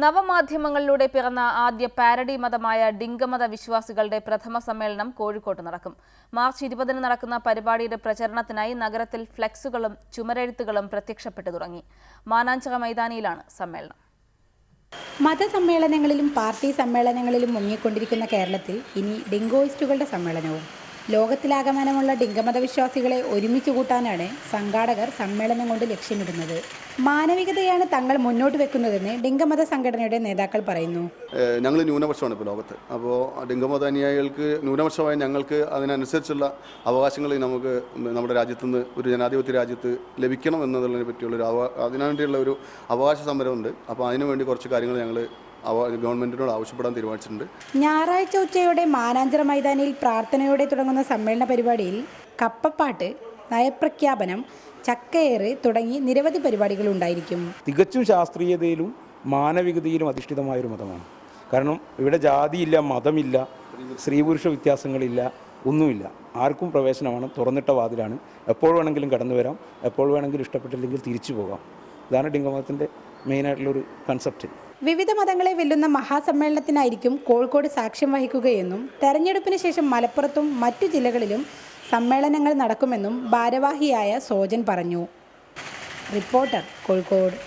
നവമാധ്യമങ്ങളിലൂടെ പിറന്ന ആദ്യ പാരഡി മതമായ ഡിങ്കമത വിശ്വാസികളുടെ പ്രഥമ സമ്മേളനം കോഴിക്കോട്ട് നടക്കും. മാർച്ച് 20-ന് നടക്കുന്ന പരിപാടിയുടെ പ്രചരണത്തിനായി നഗരത്തിൽ ഫ്ലെക്സുകളും ചുമരെഴുത്തുകളും പ്രത്യക്ഷപ്പെട്ടു തുടങ്ങി. മാനാഞ്ചിറ മൈതാനിയിലാണ് സമ്മേളനം. മതസമ്മേളനങ്ങളിലും പാർട്ടി സമ്മേളനങ്ങളിലും മുങ്ങിക്കൊണ്ടിരിക്കുന്ന കേരളത്തിൽ ഇനി ഡിങ്കോയിസ്റ്റുകളുടെ സമ്മേളനവും. ലോകത്തിലാകമാനമുള്ള ഡിങ്കമത വിശ്വാസികളെ ഒരുമിച്ച് കൂട്ടാനാണ് സംഘാടകർ സമ്മേളനം കൊണ്ട് ലക്ഷ്യമിടുന്നത്. മാനവികതയാണ് തങ്ങൾ മുന്നോട്ട് വെക്കുന്നതെന്ന് ഡിങ്കമത സംഘടനയുടെ നേതാക്കൾ പറയുന്നു. ഞങ്ങൾ ന്യൂനപക്ഷമാണ് ഇപ്പോൾ ലോകത്ത്. അപ്പോൾ ഡിങ്കമത അനുയായികൾക്ക് ന്യൂനപക്ഷമായ ഞങ്ങൾക്ക് അതിനനുസരിച്ചുള്ള അവകാശങ്ങൾ നമുക്ക് നമ്മുടെ രാജ്യത്തുനിന്ന് ഒരു ജനാധിപത്യ രാജ്യത്ത് ലഭിക്കണം എന്നതിനെ പറ്റിയുള്ള അതിനുവേണ്ടിയുള്ള ഒരു അവകാശ സമരമുണ്ട്. അപ്പോൾ അതിനുവേണ്ടി കുറച്ച് കാര്യങ്ങൾ ഞങ്ങൾ ഗവൺമെന്റിനോട് ആവശ്യപ്പെടാൻ തീരുമാനിച്ചിട്ടുണ്ട്. ഞായറാഴ്ച ഉച്ചയോടെ മാനാഞ്ചിറ മൈതാനിയിൽ പ്രാർത്ഥനയോടെ തുടങ്ങുന്ന സമ്മേളന പരിപാടിയിൽ കപ്പപ്പാട്ട്, നയപ്രഖ്യാപനം, ചക്കയേറ് തുടങ്ങി നിരവധി പരിപാടികൾ ഉണ്ടായിരിക്കും. തികച്ചും ശാസ്ത്രീയതയിലും മാനവികതയിലും അധിഷ്ഠിതമായൊരു മതമാണ്. കാരണം ഇവിടെ ജാതിയില്ല, മതമില്ല, സ്ത്രീ പുരുഷ വ്യത്യാസങ്ങളില്ല, ഒന്നുമില്ല. ആർക്കും പ്രവേശനമാണ്, തുറന്നിട്ട വാതിലാണ്. എപ്പോൾ വേണമെങ്കിലും കടന്നു വരാം, എപ്പോൾ വേണമെങ്കിലും ഇഷ്ടപ്പെട്ടില്ലെങ്കിൽ തിരിച്ചു പോകാം. ഇതാണ് ഡിങ്കമതത്തിൻ്റെ മെയിനായിട്ടുള്ളൊരു കൺസെപ്റ്റ്. വിവിധ മതങ്ങളെ വെല്ലുന്ന മഹാസമ്മേളനത്തിനായിരിക്കും കോഴിക്കോട് സാക്ഷ്യം വഹിക്കുകയെന്നും തെരഞ്ഞെടുപ്പിന് ശേഷം മലപ്പുറത്തും മറ്റു ജില്ലകളിലും സമ്മേളനങ്ങൾ നടക്കുമെന്നും ഭാരവാഹിയായ സോജൻ പറഞ്ഞു. റിപ്പോർട്ടർ, കോഴിക്കോട്.